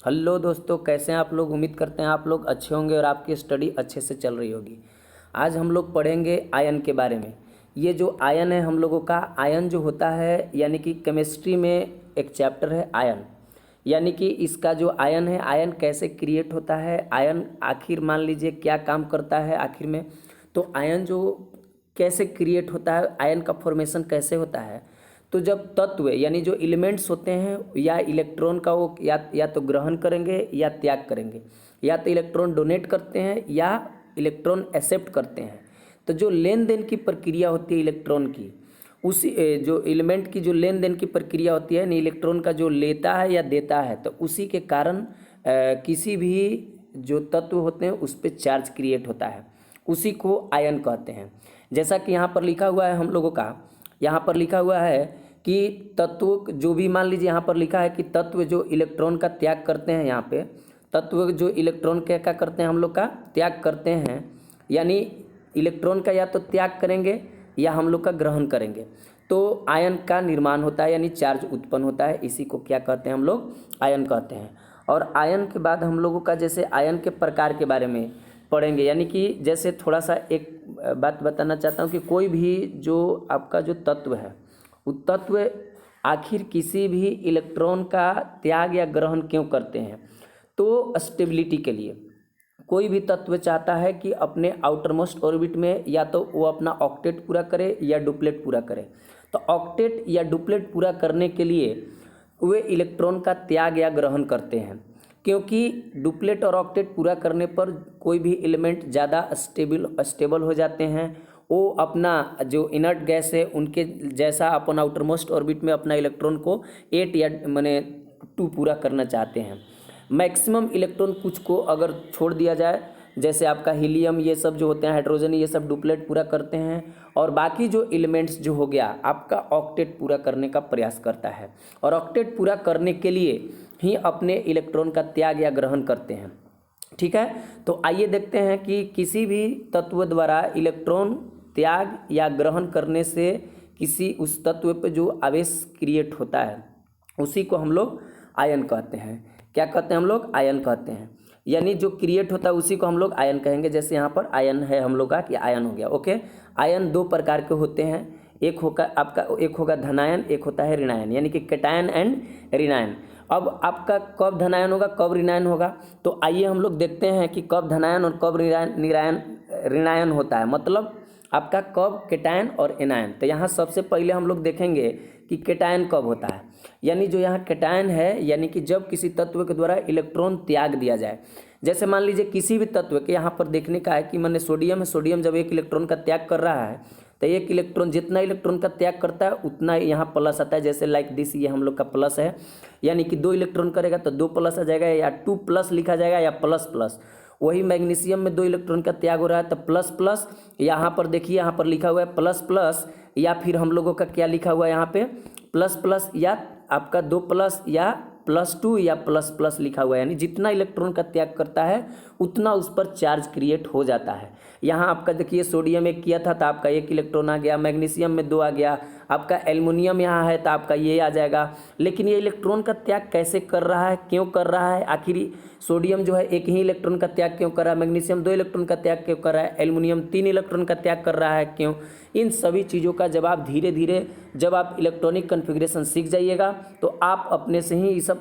Hello दोस्तों, कैसे हैं आप लोग। उम्मीद करते हैं आप लोग अच्छे होंगे और आपकी स्टडी अच्छे से चल रही होगी। आज हम लोग पढ़ेंगे आयन के बारे में। ये जो आयन है हम लोगों का, आयन जो होता है यानी कि केमिस्ट्री में एक चैप्टर है आयन। यानी कि इसका जो आयन है, आयन कैसे क्रिएट होता है, आयन आखिर मान लीजिए क्या काम करता है आखिर में। तो आयन जो कैसे क्रिएट होता है, आयन का फॉर्मेशन कैसे होता है। तो जब तत्व यानी जो एलिमेंट्स होते हैं या इलेक्ट्रॉन का वो या तो ग्रहण करेंगे या त्याग करेंगे, या तो इलेक्ट्रॉन डोनेट करते हैं या इलेक्ट्रॉन एक्सेप्ट करते हैं। तो जो लेन देन की प्रक्रिया होती है इलेक्ट्रॉन की, उसी जो एलिमेंट की जो लेन देन की प्रक्रिया होती है, इलेक्ट्रॉन का जो लेता है या देता है, तो उसी के कारण किसी भी जो तत्व होते हैं उस पर चार्ज क्रिएट होता है। उसी को आयन कहते हैं। जैसा कि यहाँ पर लिखा हुआ है हम लोगों का, यहाँ पर लिखा हुआ है कि तत्व जो भी, मान लीजिए यहाँ पर लिखा है कि तत्व जो इलेक्ट्रॉन का त्याग करते हैं, यहाँ पे तत्व जो इलेक्ट्रॉन का क्या करते हैं, हम लोग का त्याग करते हैं। यानी इलेक्ट्रॉन का या तो त्याग करेंगे या हम लोग का ग्रहण करेंगे, तो आयन का निर्माण होता है, यानी चार्ज उत्पन्न होता है। इसी को क्या कहते हैं हम लोग, आयन कहते हैं। और आयन के बाद हम लोगों का जैसे आयन के प्रकार के बारे में पढ़ेंगे। यानी कि जैसे थोड़ा सा एक बात बताना चाहता हूँ कि कोई भी जो आपका जो तत्व है, वो तत्व आखिर किसी भी इलेक्ट्रॉन का त्याग या ग्रहण क्यों करते हैं। तो स्टेबिलिटी के लिए कोई भी तत्व चाहता है कि अपने आउटर मोस्ट ऑर्बिट में या तो वो अपना ऑक्टेट पूरा करे या डुप्लेट पूरा करे। तो ऑक्टेट या डुप्लेट पूरा करने के लिए वे इलेक्ट्रॉन का त्याग या ग्रहण करते हैं, क्योंकि डुप्लेट और ऑक्टेट पूरा करने पर कोई भी एलिमेंट ज़्यादा स्टेबल हो जाते हैं। वो अपना जो इनर्ट गैस है उनके जैसा अपन आउटर मोस्ट ऑर्बिट में अपना इलेक्ट्रॉन को 8 या माने 2 पूरा करना चाहते हैं। मैक्सिमम इलेक्ट्रॉन कुछ को अगर छोड़ दिया जाए, जैसे आपका हीलियम, ये सब जो होते हैं, हाइड्रोजन, ये सब डुप्लेट पूरा करते हैं। और बाकी जो एलिमेंट्स जो हो गया आपका ऑक्टेट पूरा करने का प्रयास करता है, और ऑक्टेट पूरा करने के लिए ही अपने इलेक्ट्रॉन का त्याग या ग्रहण करते हैं। ठीक है, तो आइए देखते हैं कि किसी भी तत्व द्वारा इलेक्ट्रॉन त्याग या ग्रहण करने से किसी उस तत्व पर जो आवेश क्रिएट होता है उसी को हम लोग आयन कहते हैं। क्या कहते हैं हम लोग, आयन कहते हैं। यानी जो क्रिएट होता है उसी को हम लोग आयन कहेंगे। जैसे यहाँ पर आयन है हम लोग का, कि आयन हो गया। ओके, आयन 2 प्रकार के होते हैं। एक होगा धनायन, एक होता है ऋणायन, यानी कि कैटायन एंड ऋणायन। अब आपका कब धनायन होगा, कब ऋणायन होगा, तो आइए हम लोग देखते हैं कि कब धनायन और कब ऋणायन होता है। मतलब आपका कब कैटायन और एनायन। तो यहाँ सबसे पहले हम लोग देखेंगे कि कैटायन कब होता है। यानी जो यहाँ कैटायन है, यानी कि जब किसी तत्व के द्वारा इलेक्ट्रॉन त्याग दिया जाए। जैसे मान लीजिए किसी भी तत्व के, यहाँ पर देखने का है कि मैंने सोडियम है, सोडियम जब एक इलेक्ट्रॉन का त्याग कर रहा है, तो एक इलेक्ट्रॉन जितना इलेक्ट्रॉन का त्याग करता है उतना यहाँ प्लस आता है। जैसे लाइक दिस, ये हम लोग का प्लस है। यानी कि 2 इलेक्ट्रॉन करेगा तो 2 प्लस आ जाएगा, या 2 प्लस लिखा जाएगा, या प्लस प्लस। वही मैग्नीशियम में 2 इलेक्ट्रॉन का त्याग हो रहा है तो प्लस प्लस। यहाँ पर देखिए, यहाँ पर लिखा हुआ है प्लस प्लस, या फिर हम लोगों का क्या लिखा हुआ है यहाँ पे, प्लस प्लस, या आपका 2 प्लस या +2 या प्लस प्लस लिखा हुआ है। यानी जितना इलेक्ट्रॉन का त्याग करता है उतना उस पर चार्ज क्रिएट हो जाता है। यहाँ आपका देखिए सोडियम 1 किया था तो आपका 1 इलेक्ट्रॉन आ गया, मैग्नीशियम में 2 आ गया, आपका एल्युमिनियम यहाँ है तो आपका ये आ जाएगा। लेकिन ये इलेक्ट्रॉन का त्याग कैसे कर रहा है, क्यों कर रहा है, आखिर सोडियम जो है 1 ही इलेक्ट्रॉन का त्याग क्यों कर रहा है, मैग्नीशियम 2 इलेक्ट्रॉन का त्याग क्यों कर रहा है, एल्युमिनियम 3 इलेक्ट्रॉन का त्याग कर रहा है, क्यों। इन सभी चीज़ों का जवाब धीरे धीरे जब आप इलेक्ट्रॉनिक कन्फिग्रेशन सीख जाइएगा तो आप अपने से ही ये सब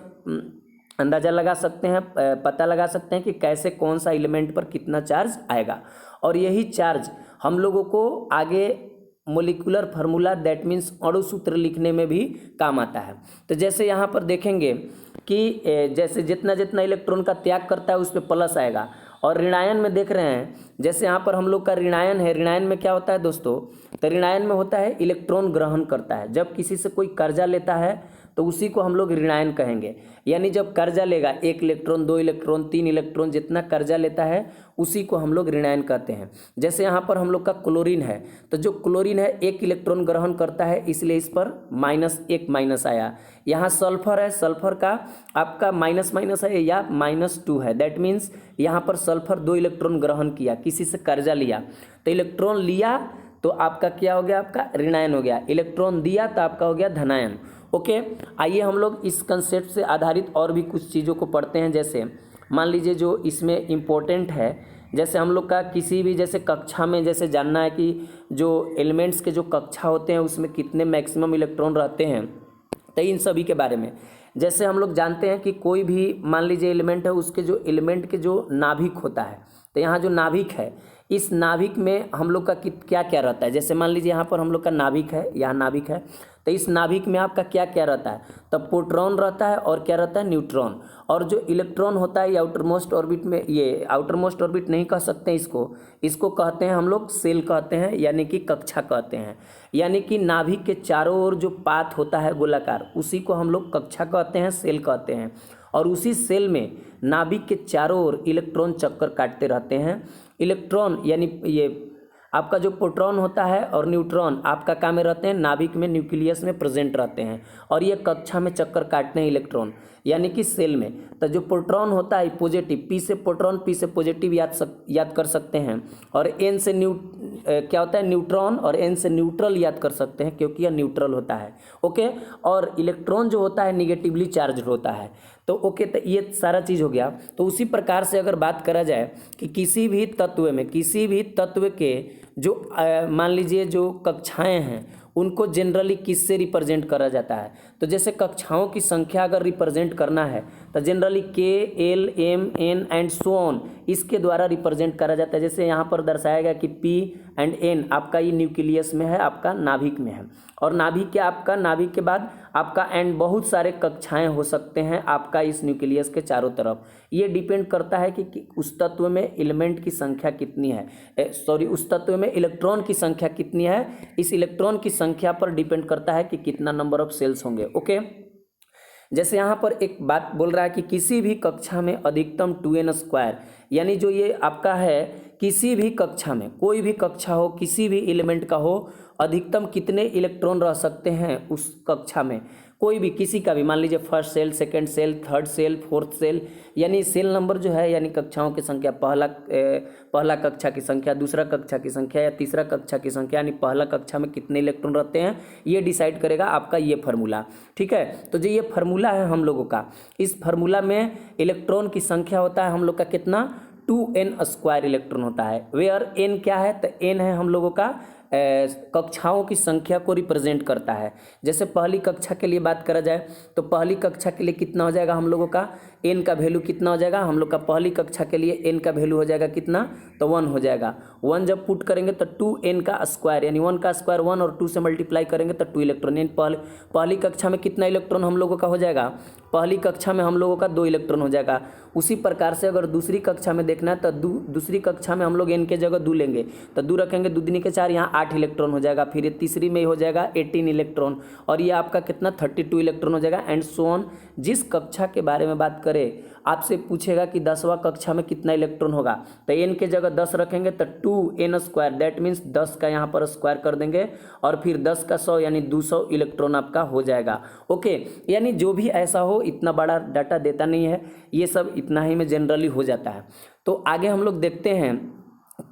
अंदाज़ा लगा सकते हैं, पता लगा सकते हैं कि कैसे कौन सा एलिमेंट पर कितना चार्ज आएगा। और यही चार्ज हम लोगों को आगे मोलिकुलर फार्मूला, दैट मीन्स अणु सूत्र लिखने में भी काम आता है। तो जैसे यहाँ पर देखेंगे कि जैसे जितना जितना इलेक्ट्रॉन का त्याग करता है उस पर प्लस आएगा। और ऋणायन में देख रहे हैं, जैसे यहाँ पर हम लोग का ऋणायन है, ऋणायन में क्या होता है दोस्तों, तो ऋणायन में होता है इलेक्ट्रॉन ग्रहण करता है। जब किसी से कोई कर्जा लेता है तो उसी को हम लोग ऋणायन कहेंगे। यानी जब कर्जा लेगा, 1 इलेक्ट्रॉन, 2 इलेक्ट्रॉन, 3 इलेक्ट्रॉन, जितना कर्जा लेता है उसी को हम लोग ऋणायन कहते हैं। जैसे यहाँ पर हम लोग का क्लोरीन है, तो जो क्लोरीन है 1 इलेक्ट्रॉन ग्रहण करता है, इसलिए इस पर -1 माइनस आया। यहाँ सल्फर है, सल्फर का आपका माइनस माइनस है या -2 है, दैट मीन्स यहाँ पर सल्फर 2 इलेक्ट्रॉन ग्रहण किया, किसी से कर्जा लिया तो इलेक्ट्रॉन लिया तो आपका क्या हो गया, आपका ऋणायन हो गया। इलेक्ट्रॉन दिया तो आपका हो गया धनायन। ओके, आइए हम लोग इस कंसेप्ट से आधारित और भी कुछ चीज़ों को पढ़ते हैं। जैसे मान लीजिए जो इसमें इम्पोर्टेंट है, जैसे हम लोग का किसी भी जैसे कक्षा में जैसे जानना है कि जो एलिमेंट्स के जो कक्षा होते हैं उसमें कितने मैक्सिमम इलेक्ट्रॉन रहते हैं, तो इन सभी के बारे में। जैसे हम लोग जानते हैं कि कोई भी मान लीजिए एलिमेंट है, उसके जो एलिमेंट के जो नाभिक होता है, तो यहाँ जो नाभिक है, इस नाभिक में हम लोग का क्या क्या रहता है। जैसे मान लीजिए यहाँ पर हम लोग का नाभिक है, यहाँ नाभिक है, तो इस नाभिक में आपका क्या क्या रहता है, तो प्रोटॉन रहता है और क्या रहता है, न्यूट्रॉन। और जो इलेक्ट्रॉन होता है ये आउटर मोस्ट ऑर्बिट में, ये आउटर मोस्ट ऑर्बिट नहीं कह सकते इसको कहते हैं हम लोग सेल कहते हैं, यानी कि कक्षा कहते हैं। यानी कि नाभिक के चारों ओर जो पाथ होता है गोलाकार, उसी को हम लोग कक्षा कहते हैं, सेल कहते हैं। और उसी सेल में नाभिक के चारों ओर इलेक्ट्रॉन चक्कर काटते रहते हैं। इलेक्ट्रॉन यानी ये आपका जो प्रोटॉन होता है और न्यूट्रॉन आपका काम में रहते हैं, नाभिक में न्यूक्लियस में प्रेजेंट रहते हैं, और ये कक्षा में चक्कर काटते हैं इलेक्ट्रॉन, यानी कि सेल में। तो जो प्रोटॉन होता है पॉजिटिव, पी से प्रोटॉन पी से पॉजिटिव याद कर सकते हैं, और एन से क्या होता है, न्यूट्रॉन, और एन से न्यूट्रल याद कर सकते हैं क्योंकि यह न्यूट्रल होता है। ओके, और इलेक्ट्रॉन जो होता है निगेटिवली चार्ज होता है। तो ओके, तो ये सारा चीज़ हो गया। तो उसी प्रकार से अगर बात करा जाए कि किसी भी तत्व में, किसी भी तत्व के जो मान लीजिए जो कक्षाएं हैं उनको जनरली किससे रिप्रेजेंट करा जाता है, तो जैसे कक्षाओं की संख्या अगर रिप्रेजेंट करना है तो generally K, L, M, N and so on, इसके द्वारा रिप्रेजेंट करा जाता है। जैसे यहाँ पर दर्शाया गया कि पी एंड एन आपका ये न्यूक्लियस में है, आपका नाभिक में है, और नाभिक के आपका नाभिक के बाद आपका एंड बहुत सारे कक्षाएं हो सकते हैं आपका इस न्यूक्लियस के चारों तरफ। ये डिपेंड करता है कि उस तत्व में एलिमेंट की संख्या कितनी है, उस तत्व में इलेक्ट्रॉन की संख्या कितनी है। इस इलेक्ट्रॉन की संख्या पर डिपेंड करता है कि कितना नंबर ऑफ सेल्स होंगे। ओके, जैसे यहाँ पर एक बात बोल रहा है कि किसी भी कक्षा में अधिकतम 2n², यानी जो ये आपका है किसी भी कक्षा में, कोई भी कक्षा हो, किसी भी एलिमेंट का हो, अधिकतम कितने इलेक्ट्रॉन रह सकते हैं उस कक्षा में, कोई भी किसी का भी, मान लीजिए first cell, second cell, third cell, fourth cell, यानी सेल नंबर जो है यानी कक्षाओं की संख्या, पहला कक्षा की संख्या, दूसरा कक्षा की संख्या या तीसरा कक्षा की संख्या, यानी पहला कक्षा में कितने इलेक्ट्रॉन रहते हैं, ये डिसाइड करेगा आपका ये फार्मूला। ठीक है, तो जो ये फार्मूला है हम लोगों का, इस फार्मूला में इलेक्ट्रॉन की संख्या होता है हम लोग का कितना, 2n² इलेक्ट्रॉन होता है। वेयर n क्या है, तो n है हम लोगों का कक्षाओं की संख्या को रिप्रेजेंट करता है। जैसे पहली कक्षा के लिए बात करा जाए तो पहली कक्षा के लिए कितना हो जाएगा हम लोगों का, n का वैल्यू कितना हो जाएगा हम लोग का, पहली कक्षा के लिए n का वैल्यू हो जाएगा कितना, तो 1 हो जाएगा। 1 जब पुट करेंगे तो 2n का स्क्वायर, यानी 1 का स्क्वायर 1 और 2 से मल्टीप्लाई करेंगे तो 2 इलेक्ट्रॉन, यानी पहली कक्षा में कितना इलेक्ट्रॉन हम लोगों का हो जाएगा, पहली कक्षा में हम लोगों का 2 इलेक्ट्रॉन हो जाएगा। उसी प्रकार से अगर दूसरी कक्षा में देखना है तो दूसरी कक्षा में हम लोग n के जगह 2 लेंगे, तो 2 रखेंगे, 2 दूनी के 4, यहाँ 8 इलेक्ट्रॉन हो जाएगा। फिर ये तीसरी में हो जाएगा 18 इलेक्ट्रॉन, और ये आपका कितना 32 इलेक्ट्रॉन हो जाएगा, एंड सो ऑन। जिस कक्षा के बारे में बात करें, आपसे पूछेगा कि 10वां कक्षा में कितना इलेक्ट्रॉन होगा, तो n के जगह 10 रखेंगे तो 2n², दैट मीन्स 10 का यहाँ पर स्क्वायर कर देंगे, और फिर 10 का 100 यानी 200 इलेक्ट्रॉन आपका हो जाएगा। ओके, यानी जो भी ऐसा हो, इतना बड़ा डाटा देता नहीं है, ये सब इतना ही में जनरली हो जाता है। तो आगे हम लोग देखते हैं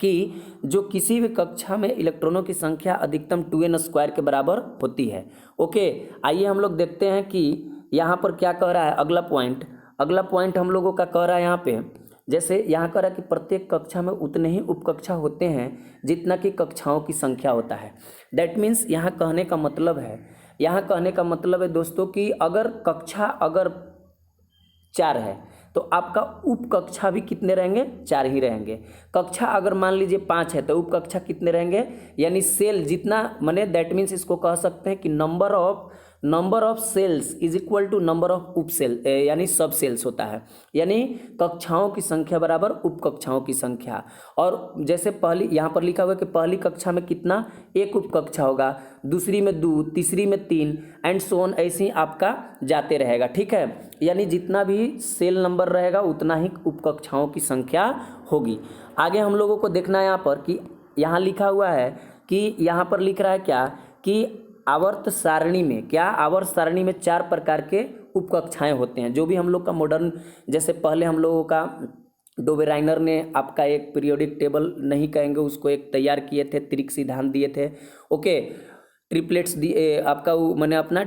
कि जो किसी भी कक्षा में इलेक्ट्रॉनों की संख्या अधिकतम 2n² के बराबर होती है। ओके, आइए हम लोग देखते हैं कि यहाँ पर क्या कह रहा है। अगला पॉइंट हम लोगों का कह रहा है यहाँ पे, जैसे यहाँ कह रहा है कि प्रत्येक कक्षा में उतने ही उपकक्षा होते हैं जितना कि कक्षाओं की संख्या होता है। दैट मीन्स यहाँ कहने का मतलब है दोस्तों कि अगर कक्षा 4 है तो आपका उप कक्षा भी कितने रहेंगे, 4 ही रहेंगे। कक्षा अगर मान लीजिए 5 है तो उप कक्षा कितने रहेंगे, यानी सेल जितना मने, दैट मीन्स इसको कह सकते हैं कि number of cells is equal to number of उप सेल, यानी सब सेल्स होता है, यानी कक्षाओं की संख्या बराबर उप कक्षाओं की संख्या। और जैसे पहली यहाँ पर लिखा हुआ है कि पहली कक्षा में कितना, 1 उप कक्षा होगा, दूसरी में 2, तीसरी में 3 एंड सो ऑन, ऐसे ही आपका जाते रहेगा। ठीक है, यानी जितना भी सेल नंबर रहेगा उतना ही उप कक्षाओं की संख्या होगी। आगे हम लोगों को देखना है यहाँ पर कि यहाँ लिखा हुआ है कि यहाँ पर लिख रहा है क्या कि आवर्त सारणी में 4 प्रकार के उपकक्षाएं होते हैं। जो भी हम लोग का मॉडर्न, जैसे पहले हम लोगों का डोबेराइनर ने आपका एक पीरियोडिक टेबल नहीं कहेंगे उसको, एक तैयार किए थे, त्रिक सिद्धांत दिए थे। ओके, ट्रिपलेट्स दिए आपका, वो मैंने अपना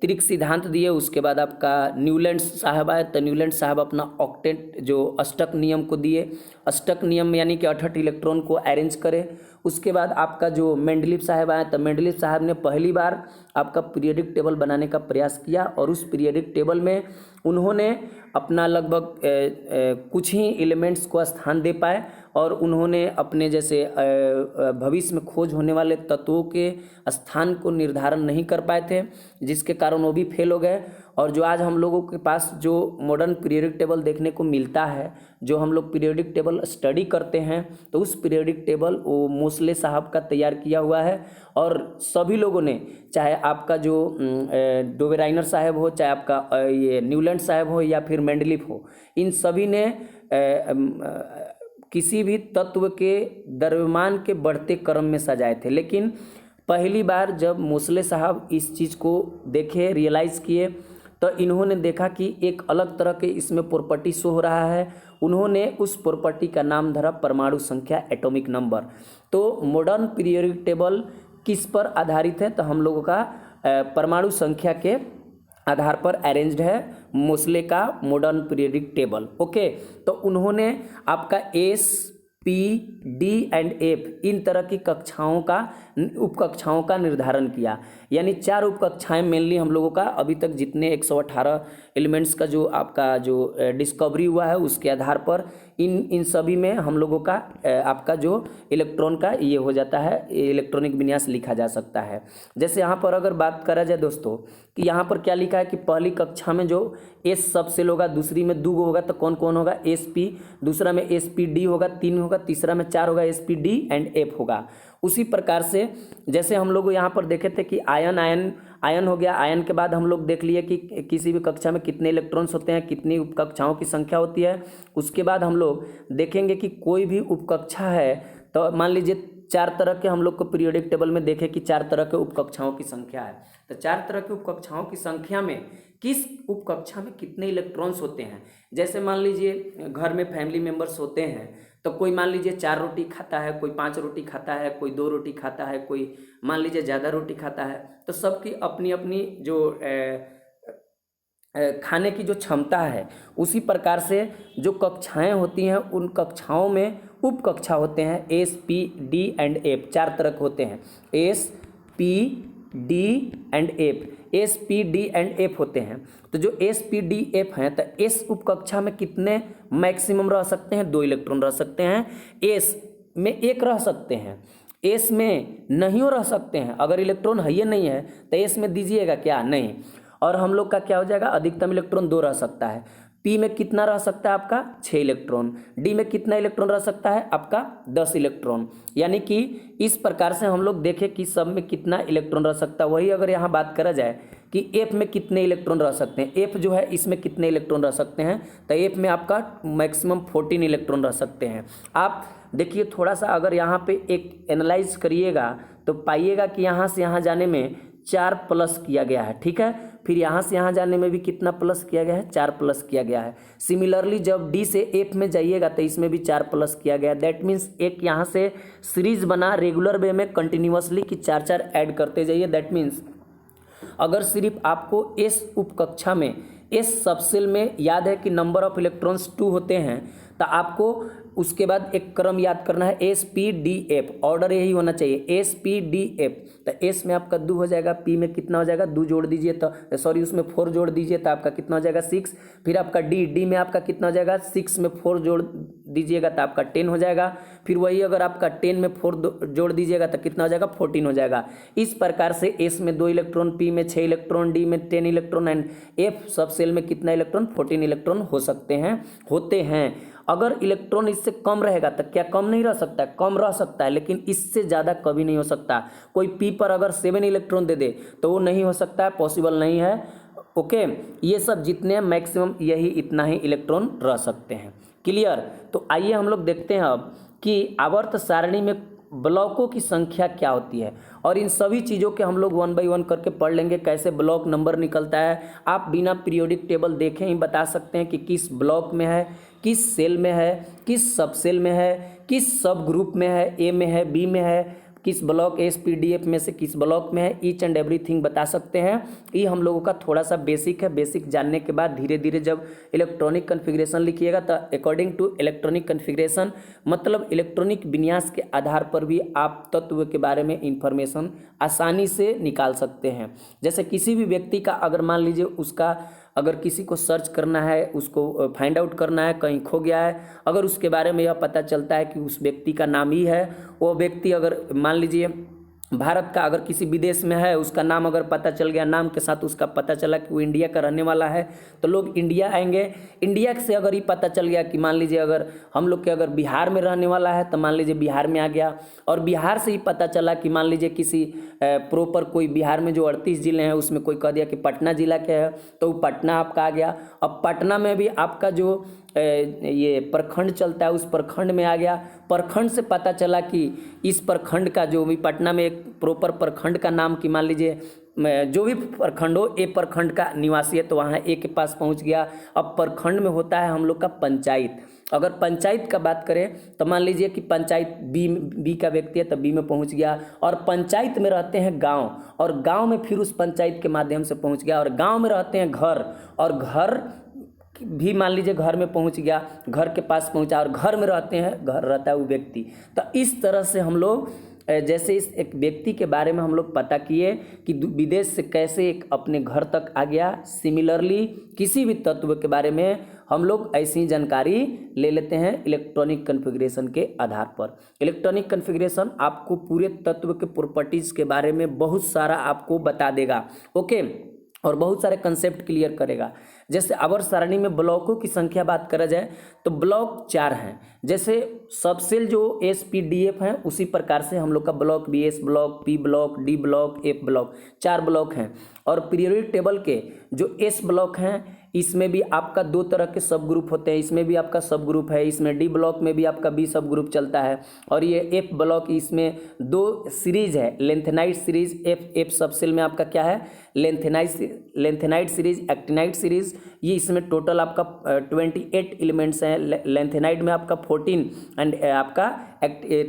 त्रिक सिद्धांत दिए। उसके बाद आपका न्यूलैंड्स साहब आए, तो न्यूलैंड साहब अपना ऑक्टेट जो अष्टक नियम को दिए। अष्टक नियम यानी कि 68 इलेक्ट्रॉन को अरेंज करे। उसके बाद आपका जो मेंडलीव साहब आए, तो मेंडलीव साहब ने पहली बार आपका पीरियोडिक टेबल बनाने का प्रयास किया, और उस पीरियोडिक टेबल में उन्होंने अपना लगभग कुछ ही एलिमेंट्स को स्थान दे पाए, और उन्होंने अपने जैसे भविष्य में खोज होने वाले तत्वों के स्थान को निर्धारण नहीं कर पाए थे, जिसके कारण वो भी फेल हो गए। और जो आज हम लोगों के पास जो मॉडर्न पीरियोडिक टेबल देखने को मिलता है, जो हम लोग पीरियोडिक टेबल स्टडी करते हैं, तो उस पीरियोडिक टेबल वो मोसले साहब का तैयार किया हुआ है। और सभी लोगों ने, चाहे आपका जो डोवेराइनर साहब हो, चाहे आपका ये न्यूलैंड साहब हो, या फिर मेंडलीफ हो, इन सभी ने किसी भी तत्व के द्रव्यमान के बढ़ते क्रम में सजाए थे। लेकिन पहली बार जब मोसले साहब इस चीज़ को देखे, रियलाइज़ किए, तो इन्होंने देखा कि एक अलग तरह के इसमें प्रॉपर्टी शो हो रहा है। उन्होंने उस प्रॉपर्टी का नाम धरा परमाणु संख्या, एटॉमिक नंबर। तो मॉडर्न पीरियोडिक टेबल किस पर आधारित है? तो हम लोगों का परमाणु संख्या के आधार पर अरेंज्ड है मोसले का मॉडर्न पीरियोडिक टेबल। ओके, तो उन्होंने आपका S, P, D and F इन तरह की कक्षाओं का, उपकक्षाओं का निर्धारण किया। यानी 4 उपकक्षाएं मेनली हम लोगों का अभी तक जितने 118 एलिमेंट्स का जो आपका जो डिस्कवरी हुआ है, उसके आधार पर इन सभी में हम लोगों का आपका जो इलेक्ट्रॉन का ये हो जाता है, इलेक्ट्रॉनिक विन्यास लिखा जा सकता है। जैसे यहाँ पर अगर बात करा जाए दोस्तों, कि यहाँ पर क्या लिखा है कि पहली कक्षा में जो एस सब सेल होगा, दूसरी में 2 होगा, तो कौन कौन होगा? एस पी, दूसरा में एस पी डी होगा, 3 होगा, तीसरा में 4 होगा, S P D and F होगा। उसी प्रकार से जैसे हम लोग यहाँ पर देखे थे कि आयन हो गया। आयन के बाद हम लोग देख लिए कि किसी भी कक्षा में कितने इलेक्ट्रॉन्स होते हैं, कितनी उपकक्षाओं की संख्या होती है। उसके बाद हम लोग देखेंगे कि कोई भी उपकक्षा है, तो मान लीजिए 4 तरह के हम लोग को पीरियोडिक टेबल में देखे कि 4 तरह के उपकक्षाओं की संख्या है। तो 4 तरह के उपकक्षाओं की संख्या में किस उपकक्षा में कितने इलेक्ट्रॉन्स होते हैं। जैसे मान लीजिए घर में फैमिली मेंबर्स होते हैं, तो कोई मान लीजिए 4 रोटी खाता है, कोई 5 रोटी खाता है, कोई 2 रोटी खाता है, कोई मान लीजिए ज़्यादा रोटी खाता है। तो सबकी अपनी अपनी जो खाने की जो क्षमता है, उसी प्रकार से जो कक्षाएं होती हैं, उन कक्षाओं में उपकक्षा होते हैं S, P, D and F. 4 तरह के होते हैं, S, P, D and F. S, P, D and F होते हैं। तो जो एस, पी, डी, एफ हैं, तो एस उपकक्षा में कितने मैक्सिमम रह सकते हैं? 2 इलेक्ट्रॉन रह सकते हैं। एस में 1 रह सकते हैं, एस में नहीं रह सकते हैं। अगर इलेक्ट्रॉन है ये नहीं है तो एस में दीजिएगा क्या? नहीं। और हम लोग का क्या हो जाएगा? अधिकतम इलेक्ट्रॉन 2 रह सकता है। पी में कितना रह सकता है? आपका 6 इलेक्ट्रॉन। डी में कितना इलेक्ट्रॉन रह सकता है? आपका 10 इलेक्ट्रॉन। यानी कि इस प्रकार से हम लोग देखें कि सब में कितना इलेक्ट्रॉन रह सकता है। वही अगर यहाँ बात करा जाए कि एफ में कितने इलेक्ट्रॉन रह सकते हैं, एफ जो है इसमें कितने इलेक्ट्रॉन रह सकते हैं, तो एफ में आपका मैक्सिमम 14 इलेक्ट्रॉन रह सकते हैं। आप देखिए थोड़ा सा अगर यहाँ पे एक एनालाइज करिएगा, तो पाइएगा कि यहाँ से यहाँ जाने में 4 प्लस किया गया है, ठीक है। फिर यहाँ से यहाँ जाने में भी कितना प्लस किया गया है? 4 प्लस किया गया है। सिमिलरली जब डी से एफ में जाइएगा तो इसमें भी 4 प्लस किया गया है। दैट मीन्स एक यहाँ से सीरीज बना रेगुलर वे में कंटिन्यूअसली कि 4 ऐड करते जाइए। दैट मीन्स अगर सिर्फ आपको एस उपकक्षा में, एस सबसेल में याद है कि नंबर ऑफ इलेक्ट्रॉन्स 2 होते हैं, तो आपको उसके बाद एक क्रम याद करना है, S, P, D, F. Order यही होना चाहिए, एस, पी, डी, एफ। तो एस में आपका 2 हो जाएगा, पी में कितना हो जाएगा? 2 जोड़ दीजिए तो सॉरी उसमें 4 जोड़ दीजिए तो आपका कितना हो जाएगा? 6। फिर आपका डी में आपका कितना हो जाएगा? 6 में 4 जोड़ दीजिएगा तो आपका 10 हो जाएगा। फिर वही अगर आपका 10 में 4 जोड़ दीजिएगा तो कितना हो जाएगा? 14 हो जाएगा। इस प्रकार से एस में 2 इलेक्ट्रॉन, पी में 6 इलेक्ट्रॉन, डी में 10 इलेक्ट्रॉन एंड एफ सब सेल में कितना इलेक्ट्रॉन? 14 इलेक्ट्रॉन हो सकते हैं, होते हैं। अगर इलेक्ट्रॉन इससे कम रहेगा तो क्या कम नहीं रह सकता है? कम रह सकता है, लेकिन इससे ज़्यादा कभी नहीं हो सकता। कोई पी पर अगर 7 इलेक्ट्रॉन दे दे तो वो नहीं हो सकता है, पॉसिबल नहीं है। ओके, ये सब जितने मैक्सिमम यही इतना ही इलेक्ट्रॉन रह सकते हैं। क्लियर? तो आइए हम लोग देखते हैं अब कि आवर्त सारणी में ब्लॉकों की संख्या क्या होती है, और इन सभी चीज़ों के हम लोग 1 बाय 1 करके पढ़ लेंगे, कैसे ब्लॉक नंबर निकलता है। आप बिना पीरियोडिक टेबल देखे ही बता सकते हैं कि किस ब्लॉक में है, किस सेल में है, किस सब सेल में है, किस सब ग्रुप में है, ए में है, बी में है, किस ब्लॉक एसपीडीएफ में से किस ब्लॉक में है, ईच एंड एवरीथिंग बता सकते हैं। ये हम लोगों का थोड़ा सा बेसिक है। बेसिक जानने के बाद धीरे धीरे जब इलेक्ट्रॉनिक कन्फिग्रेशन लिखिएगा तो अकॉर्डिंग टू इलेक्ट्रॉनिक कन्फिग्रेशन मतलब इलेक्ट्रॉनिक विन्यास के आधार पर भी आप तत्व के बारे में इंफॉर्मेशन आसानी से निकाल सकते हैं। जैसे किसी भी व्यक्ति का अगर मान लीजिए उसका अगर किसी को सर्च करना है, उसको फाइंड आउट करना है, कहीं खो गया है, अगर उसके बारे में यह पता चलता है कि उस व्यक्ति का नाम ही है, वो व्यक्ति अगर मान लीजिए भारत का अगर किसी विदेश में है, उसका नाम अगर पता चल गया, नाम के साथ उसका पता चला कि वो इंडिया का रहने वाला है, तो लोग इंडिया आएंगे। इंडिया से अगर ये पता चल गया कि मान लीजिए अगर हम लोग के अगर बिहार में रहने वाला है तो मान लीजिए बिहार में आ गया, और बिहार से ही पता चला कि मान लीजिए किसी प्रॉपर कोई बिहार में जो 38 जिले हैं उसमें कोई कह दिया कि पटना जिला के है, तो वो पटना आपका आ गया। अब पटना में भी आपका जो ये प्रखंड चलता है उस प्रखंड में आ गया। प्रखंड से पता चला कि इस प्रखंड का जो भी पटना में एक प्रॉपर प्रखंड का नाम कि मान लीजिए जो भी प्रखंड हो, ए प्रखंड का निवासी है तो वहाँ ए के पास पहुँच गया। अब प्रखंड में होता है हम लोग का पंचायत। अगर पंचायत का बात करें तो मान लीजिए कि पंचायत बी का व्यक्ति है तो बी में पहुंच गया, और पंचायत में रहते हैं गांव, और गांव में फिर उस पंचायत के माध्यम से पहुंच गया, और गांव में रहते हैं घर, और घर भी मान लीजिए घर में पहुंच गया, घर के पास पहुंचा, और घर में रहते हैं, घर रहता है वो व्यक्ति। तो इस तरह से हम लोग जैसे इस एक व्यक्ति के बारे में हम लोग पता किए कि विदेश से कैसे एक अपने घर तक आ गया, सिमिलरली किसी भी तत्व के बारे में हम लोग ऐसी जानकारी ले लेते हैं इलेक्ट्रॉनिक कन्फिग्रेशन के आधार पर। इलेक्ट्रॉनिक कन्फिग्रेशन आपको पूरे तत्व के प्रॉपर्टीज़ के बारे में बहुत सारा आपको बता देगा, ओके, और बहुत सारे कंसेप्ट क्लियर करेगा। जैसे आवर्त सारणी में ब्लॉकों की संख्या बात करा जाए तो ब्लॉक 4 हैं। जैसे सबसेल जो एसपीडीएफ हैं उसी प्रकार से हम लोग का block BS block, P block, D block, F block, 4 block हैं। और पीरियोडिक टेबल के जो एस ब्लॉक हैं इसमें भी आपका 2 तरह के सब ग्रुप होते हैं, इसमें भी आपका सब ग्रुप है, इसमें डी ब्लॉक में भी आपका बी सब ग्रुप चलता है। और ये एफ ब्लॉक इसमें 2 सीरीज है, लेंथेनाइट सीरीज, एफ सबसेल में आपका क्या है लेंथेनाइट सीरीज, एक्टिनाइट सीरीज। ये इसमें टोटल आपका 28 एलिमेंट्स हैं। लेंथेनाइट में आपका 14 एंड आपका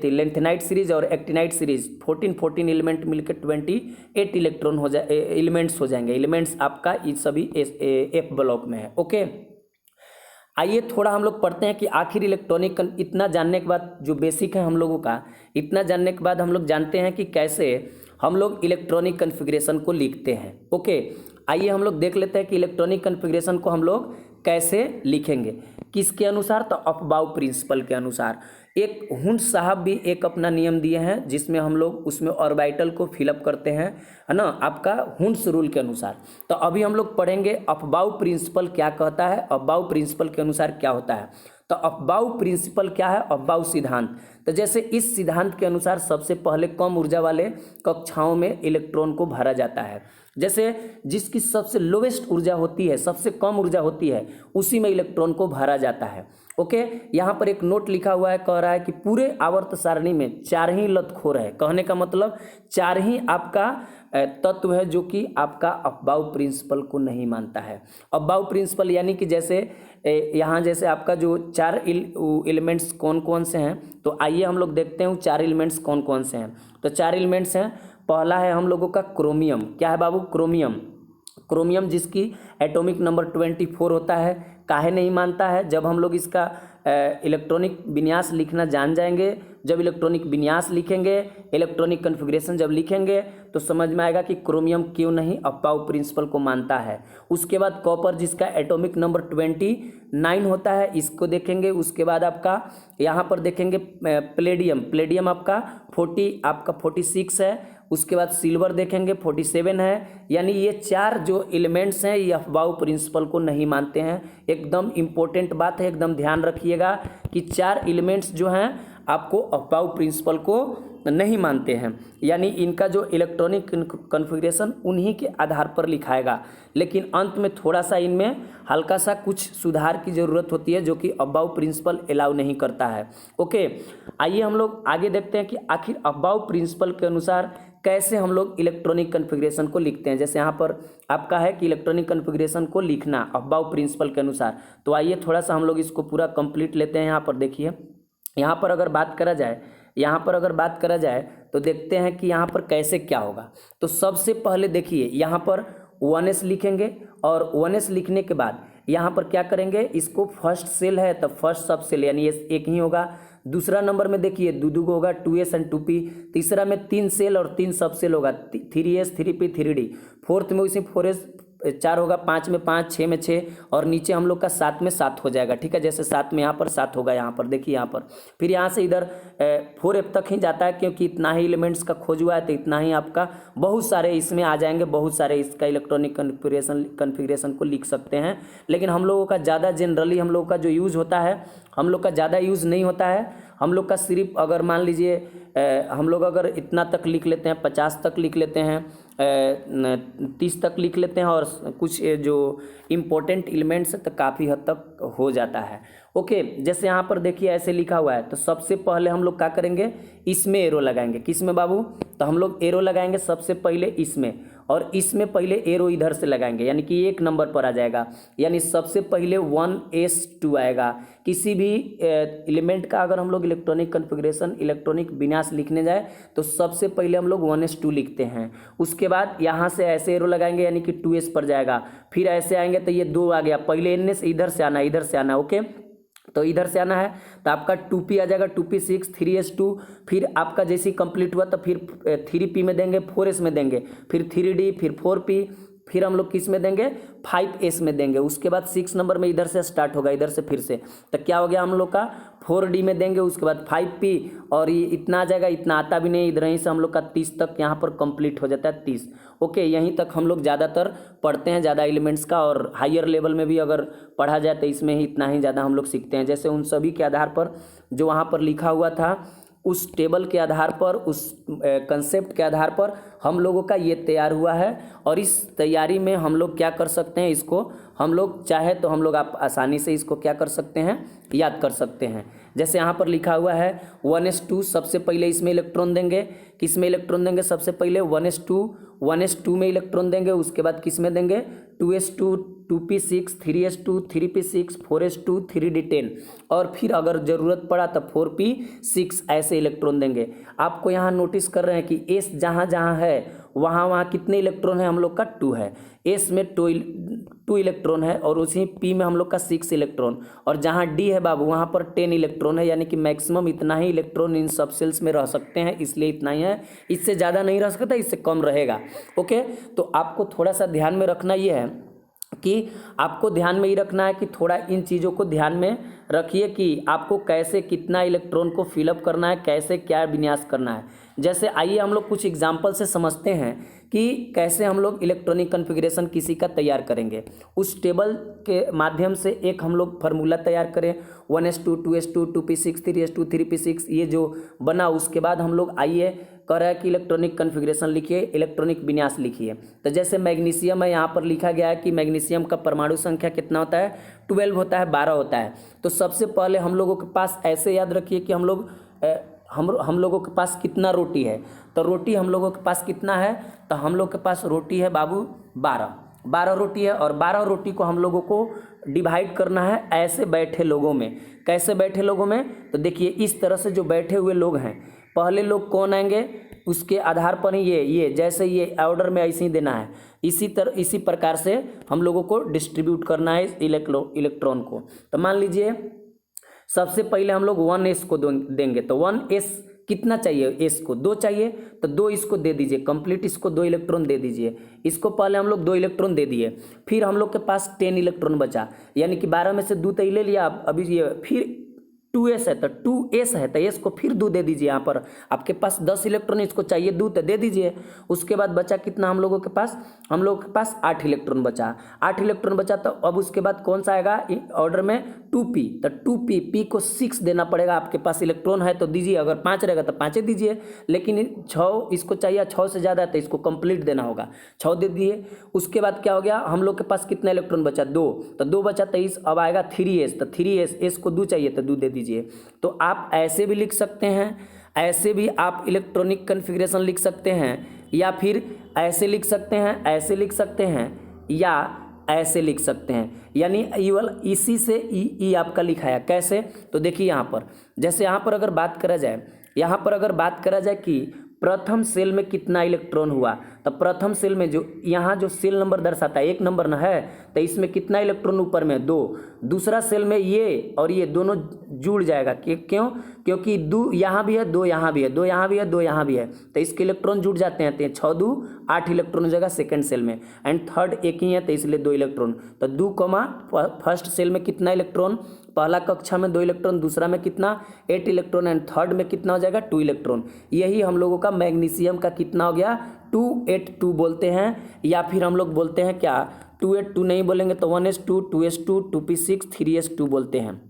लेंथेनाइट सीरीज और एक्टिनाइट सीरीज 14 एलिमेंट मिलकर 28 इलेक्ट्रॉन हो जाए एलिमेंट्स हो जाएंगे। एलिमेंट्स आपका ये सभी एफ ब्लॉक में है, ओके। आइए थोड़ा हम लोग पढ़ते हैं कि आखिर इलेक्ट्रॉनिक इतना जानने के बाद जो बेसिक है हम लोगों का, इतना जानने के बाद हम लोग जानते हैं कि कैसे हम लोग इलेक्ट्रॉनिक कन्फिग्रेशन को लिखते हैं, ओके। आइए हम लोग देख लेते हैं कि इलेक्ट्रॉनिक कन्फिग्रेशन को हम लोग कैसे लिखेंगे, किसके अनुसार, तो अफबाउ प्रिंसिपल के अनुसार। एक हुंड साहब भी एक अपना नियम दिए हैं जिसमें हम लोग उसमें ऑर्बिटल को फिलअप करते हैं, है ना, आपका हुंड्स रूल के अनुसार। तो अभी हम लोग पढ़ेंगे अफबाउ प्रिंसिपल क्या कहता है, अफबाउ प्रिंसिपल के अनुसार क्या होता है। तो अफबाउ प्रिंसिपल क्या है, अफबाउ सिद्धांत। तो जैसे इस सिद्धांत के अनुसार सबसे पहले कम ऊर्जा वाले कक्षाओं में इलेक्ट्रॉन को भरा जाता है। जैसे जिसकी सबसे लोवेस्ट ऊर्जा होती है, सबसे कम ऊर्जा होती है, उसी में इलेक्ट्रॉन को भरा जाता है, ओके। यहाँ पर एक नोट लिखा हुआ है, कह रहा है कि पूरे आवर्त सारणी में 4 ही लतखोर है। कहने का मतलब 4 ही आपका तत्व है जो कि आपका अफबाउ प्रिंसिपल को नहीं मानता है। अफबाउ प्रिंसिपल यानी कि जैसे यहाँ जैसे आपका जो 4 एलिमेंट्स कौन कौन से हैं, तो आइए हम लोग देखते हैं 4 एलिमेंट्स कौन कौन से हैं। तो 4 एलिमेंट्स हैं। पहला है हम लोगों का क्रोमियम। क्या है बाबू, क्रोमियम। क्रोमियम जिसकी एटॉमिक नंबर 24 होता है। काहे नहीं मानता है, जब हम लोग इसका इलेक्ट्रॉनिक विन्यास लिखना जान जाएंगे, जब इलेक्ट्रॉनिक विन्यास लिखेंगे, इलेक्ट्रॉनिक कन्फिग्रेशन जब लिखेंगे तो समझ में आएगा कि क्रोमियम क्यों नहीं अफबाउ प्रिंसिपल को मानता है। उसके बाद कॉपर जिसका एटॉमिक नंबर 29 होता है, इसको देखेंगे। उसके बाद आपका यहाँ पर देखेंगे प्लेडियम। प्लेडियम आपका 46 है। उसके बाद सिल्वर देखेंगे 47 है। यानी ये 4 जो एलिमेंट्स हैं ये अफबाउ प्रिंसिपल को नहीं मानते हैं। एकदम इम्पोर्टेंट बात है, एकदम ध्यान रखिएगा कि 4 एलिमेंट्स जो हैं आपको अफबाउ प्रिंसिपल को नहीं मानते हैं, यानी इनका जो इलेक्ट्रॉनिक कन्फिग्रेशन उन्हीं के आधार पर लिखाएगा। लेकिन अंत में थोड़ा सा इनमें हल्का सा कुछ सुधार की ज़रूरत होती है जो कि अफबाउ प्रिंसिपल अलाउ नहीं करता है, ओके। आइए हम लोग आगे देखते हैं कि आखिर अफबाउ प्रिंसिपल के अनुसार कैसे हम लोग इलेक्ट्रॉनिक कन्फिग्रेशन को लिखते हैं। जैसे यहाँ पर आपका है कि इलेक्ट्रॉनिक कन्फिग्रेशन को लिखना अफबाउ प्रिंसिपल के अनुसार, तो आइए थोड़ा सा हम लोग इसको पूरा कंप्लीट लेते हैं। यहाँ पर देखिए, यहाँ पर अगर बात करा जाए तो देखते हैं कि यहाँ पर कैसे क्या होगा। तो सबसे पहले देखिए यहाँ पर 1s लिखेंगे और 1s लिखने के बाद यहाँ पर क्या करेंगे, इसको फर्स्ट सेल है तो फर्स्ट सब सेल यानी ये एक ही होगा। दूसरा नंबर में देखिए दो होगा 2s एंड 2p। तीसरा में 3 सेल और 3 सब सेल होगा 3s 3p 3d। फोर्थ में उसी 4s 4 होगा, 5 में 5, 6 में 6 और नीचे हम लोग का 7 में 7 हो जाएगा। ठीक है, जैसे 7 में यहाँ पर 7 होगा, यहाँ पर देखिए यहाँ पर फिर यहाँ से इधर 4f तक ही जाता है क्योंकि इतना ही एलिमेंट्स का खोज हुआ है तो इतना ही आपका बहुत सारे इसमें आ जाएंगे, बहुत सारे इसका इलेक्ट्रॉनिक कन्फिग्रेशन को लिख सकते हैं। लेकिन हम लोगों का ज़्यादा जनरली हम लोगों का जो यूज़ होता है, हम लोग का ज़्यादा यूज़ नहीं होता है। हम लोग का सिर्फ अगर मान लीजिए हम लोग अगर इतना तक लिख लेते हैं, 50 तक लिख लेते हैं, 30 तक लिख लेते हैं और कुछ जो इम्पोर्टेंट एलिमेंट्स तो काफ़ी हद तक हो जाता है। ओके, जैसे यहाँ पर देखिए ऐसे लिखा हुआ है तो सबसे पहले हम लोग क्या करेंगे, इसमें एरो लगाएंगे। किस में बाबू, तो हम लोग एरो लगाएंगे सबसे पहले इसमें, और इसमें पहले एरो इधर से लगाएंगे यानी कि 1 नंबर पर आ जाएगा। यानी सबसे पहले 1s2 आएगा। किसी भी एलिमेंट का अगर हम लोग इलेक्ट्रॉनिक कन्फिग्रेशन, इलेक्ट्रॉनिक विन्यास लिखने जाए तो सबसे पहले हम लोग 1s2 लिखते हैं। उसके बाद यहाँ से ऐसे एरो लगाएंगे यानी कि 2s पर जाएगा। फिर ऐसे आएंगे तो ये 2 आ गया, पहले n से इधर से आना, इधर से आना। ओके, तो इधर से आना है तो आपका 2p आ जाएगा, 2p6 3s2। फिर आपका जैसे ही कंप्लीट हुआ तो फिर 3p में देंगे, 4s में देंगे, फिर 3d, फिर 4p, फिर हम लोग किस में देंगे, 5s में देंगे। उसके बाद 6 नंबर में इधर से स्टार्ट होगा, इधर से फिर से, तो क्या हो गया हम लोग का 4d में देंगे। उसके बाद 5p और ये इतना आ जाएगा, इतना आता भी नहीं, इधर ही से हम लोग का 30 तक यहाँ पर कंप्लीट हो जाता है 30। ओके, यहीं तक हम लोग ज़्यादातर पढ़ते हैं, ज़्यादा एलिमेंट्स का, और हायर लेवल में भी अगर पढ़ा जाए तो इसमें ही इतना ही ज़्यादा हम लोग सीखते हैं। जैसे उन सभी के आधार पर जो वहाँ पर लिखा हुआ था, उस टेबल के आधार पर, उस कंसेप्ट के आधार पर हम लोगों का ये तैयार हुआ है। और इस तैयारी में हम लोग क्या कर सकते हैं, इसको हम लोग चाहे तो हम लोग आप आसानी से इसको क्या कर सकते हैं, याद कर सकते हैं। जैसे यहाँ पर लिखा हुआ है 1s2, सबसे पहले इसमें इलेक्ट्रॉन देंगे। किस में इलेक्ट्रॉन देंगे, सबसे पहले 1s2 में इलेक्ट्रॉन देंगे। उसके बाद किस में देंगे, 2s2, 2p6, 3s2, 3p6, 4s2, 3d10 और फिर अगर ज़रूरत पड़ा तो 4p6 ऐसे इलेक्ट्रॉन देंगे। आपको यहाँ नोटिस कर रहे हैं कि s जहाँ जहाँ है वहाँ कितने इलेक्ट्रॉन है, हम लोग का 2 है। s में 2 इलेक्ट्रॉन है और उसी p में हम लोग का 6 इलेक्ट्रॉन, और जहाँ d है बाबू वहाँ पर 10 इलेक्ट्रॉन है। यानी कि मैक्सिमम इतना ही इलेक्ट्रॉन इन सब सेल्स में रह सकते हैं, इसलिए इतना ही है, इससे ज़्यादा नहीं रह सकता, इससे कम रहेगा। ओके, तो आपको थोड़ा सा ध्यान में रखना ये है कि आपको ध्यान में ही रखना है कि थोड़ा इन चीज़ों को ध्यान में रखिए कि आपको कैसे कितना इलेक्ट्रॉन को फिलअप करना है, कैसे क्या विन्यास करना है। जैसे आइए हम लोग कुछ एग्जाम्पल से समझते हैं कि कैसे हम लोग इलेक्ट्रॉनिक कन्फिग्रेशन किसी का तैयार करेंगे। उस टेबल के माध्यम से एक हम लोग फार्मूला तैयार करें, 1s2, 2s2, 2p6, 3s2, 3p6 ये जो बना। उसके बाद हम लोग आइए कह रहा है कि इलेक्ट्रॉनिक कन्फिग्रेशन लिखिए, इलेक्ट्रॉनिक विन्यास लिखिए। तो जैसे मैग्नीशियम है, यहाँ पर लिखा गया है कि मैग्नीशियम का परमाणु संख्या कितना होता है, 12 होता है, 12 होता है। तो सबसे पहले हम लोगों के पास ऐसे याद रखिए कि हम लोगों के पास कितना रोटी है। तो रोटी हम लोगों के पास कितना है, तो हम लोग के पास रोटी है बाबू 12 रोटी है। और 12 रोटी को हम लोगों को डिवाइड करना है ऐसे बैठे लोगों में। कैसे बैठे लोगों में, तो देखिए इस तरह से जो बैठे हुए लोग हैं, पहले लोग कौन आएंगे उसके आधार पर ही ये जैसे ये ऑर्डर में ऐसे ही देना है। इसी प्रकार से हम लोगों को डिस्ट्रीब्यूट करना है इलेक्ट्रॉन को। तो मान लीजिए सबसे पहले हम लोग 1s को देंगे। तो 1s कितना चाहिए, s को 2 चाहिए, तो 2 इसको दे दीजिए कंप्लीट, इसको 2 इलेक्ट्रॉन दे दीजिए। इसको पहले हम लोग 2 इलेक्ट्रॉन दे दिए। फिर हम लोग के पास 10 इलेक्ट्रॉन बचा, यानी कि 12 में से 2 तो ले लिया। अभी ये फिर 2s है तो 2s है तो s को फिर 2 दे दीजिए। यहाँ पर आपके पास 10 इलेक्ट्रॉन, इसको चाहिए 2 तो दे दीजिए। उसके बाद बचा कितना हम लोगों के पास, 8 इलेक्ट्रॉन बचा। 8 इलेक्ट्रॉन बचा तो अब उसके बाद कौन सा आएगा ऑर्डर में, 2p। तो 2p, p को 6 देना पड़ेगा। आपके पास इलेक्ट्रॉन है तो दीजिए, अगर 5 रहेगा तो 5 दीजिए, लेकिन 6 इसको चाहिए, 6 से ज़्यादा है तो इसको कंप्लीट देना होगा, 6 दे दिए। उसके बाद क्या हो गया, हम लोग के पास कितना इलेक्ट्रॉन बचा, 2। तो 2 बचा 23, अब आएगा 3s। तो 3s, s को 2 चाहिए तो 2 दे दीजिए। तो आप ऐसे भी लिख सकते हैं, ऐसे भी आप इलेक्ट्रॉनिक कन्फिग्रेशन लिख सकते हैं, या फिर ऐसे लिख सकते हैं, ऐसे लिख सकते हैं, या ऐसे लिख सकते हैं। यानी इवल इसी से ई आपका लिखा है। कैसे, तो देखिए यहाँ पर जैसे यहाँ पर अगर बात करा जाए, कि प्रथम सेल में कितना इलेक्ट्रॉन हुआ। तो प्रथम सेल में जो यहाँ जो सेल नंबर दर्शाता है 1 नंबर न है, तो इसमें कितना इलेक्ट्रॉन ऊपर में 2। दूसरा सेल में ये और ये दोनों जुड़ जाएगा क्यों, क्योंकि 2 यहाँ भी है, 2 यहाँ भी है, 2 यहाँ भी है, 2 यहाँ भी है, तो इसके इलेक्ट्रॉन जुड़ जाते हैं। तो 6 2 8 इलेक्ट्रॉन हो जाएगा सेकेंड सेल में, एंड थर्ड एक ही है तो इसलिए 2 इलेक्ट्रॉन। तो 2 फर्स्ट सेल में कितना इलेक्ट्रॉन, पहला कक्षा में 2 इलेक्ट्रॉन, दूसरा में कितना 8 इलेक्ट्रॉन, एंड थर्ड में कितना हो जाएगा 2 इलेक्ट्रॉन। यही हम लोगों का मैग्नीशियम का कितना हो गया 282 बोलते हैं, या फिर हम लोग बोलते हैं क्या 282 नहीं बोलेंगे तो 1s2 2s2 2p6 3s2 बोलते हैं।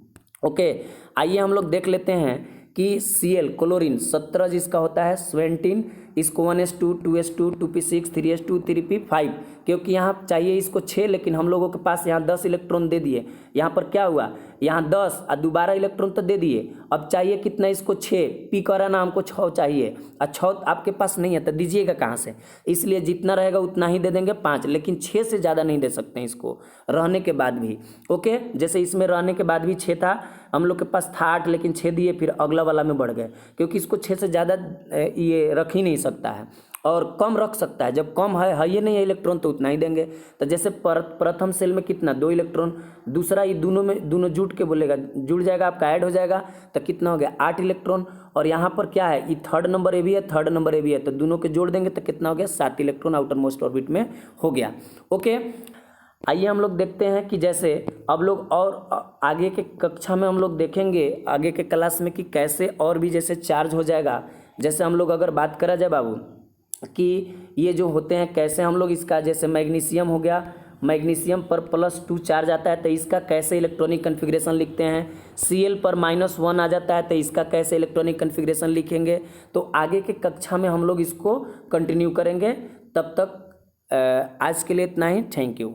ओके, आइए हम लोग देख लेते हैं कि Cl क्लोरीन 17 जिसका होता है 17, इसको 1s2 2s2 2p6 3s2 3p5, क्योंकि यहाँ चाहिए इसको 6, लेकिन हम लोगों के पास यहाँ 10 इलेक्ट्रॉन दे दिए। यहाँ पर क्या हुआ, यहाँ 10 और दोबारा इलेक्ट्रॉन तो दे दिए, अब चाहिए कितना इसको 6, पी कह रहा ना हमको 6 चाहिए, और 6 आपके पास नहीं है तो दीजिएगा कहाँ से, इसलिए जितना रहेगा उतना ही दे देंगे 5, लेकिन 6 से ज़्यादा नहीं दे सकते हैं इसको रहने के बाद भी। ओके, जैसे इसमें रहने के बाद भी 6 था, हम लोग के पास था 8 लेकिन 6 दिए, फिर अगला वाला में बढ़ गए, क्योंकि इसको 6 से ज़्यादा ये रख ही नहीं सकता है, और कम रख सकता है, जब कम है ये नहीं है इलेक्ट्रॉन तो उतना ही देंगे। तो जैसे प्रथम सेल में कितना 2 इलेक्ट्रॉन, दूसरा ये दोनों जुट के बोलेगा, जुड़ जाएगा आपका ऐड हो जाएगा, तो कितना हो गया 8 इलेक्ट्रॉन, और यहाँ पर क्या है ये थर्ड नंबर ए भी है, थर्ड नंबर ए भी है, तो दोनों के जोड़ देंगे तो कितना हो गया 7 इलेक्ट्रॉन आउटर मोस्ट ऑर्बिट में हो गया। ओके, आइए हम लोग देखते हैं कि जैसे अब लोग और आगे के कक्षा में हम लोग देखेंगे आगे के क्लास में कि कैसे और भी जैसे चार्ज हो जाएगा। जैसे हम लोग अगर बात करा जाए बाबू कि ये जो होते हैं कैसे हम लोग इसका, जैसे मैग्नीशियम हो गया, मैग्नीशियम पर +2 चार्ज आता है तो इसका कैसे इलेक्ट्रॉनिक कन्फिग्रेशन लिखते हैं। Cl पर -1 आ जाता है तो इसका कैसे इलेक्ट्रॉनिक कन्फिग्रेशन लिखेंगे। तो आगे के कक्षा में हम लोग इसको कंटिन्यू करेंगे। तब तक आज के लिए इतना ही। Thank you.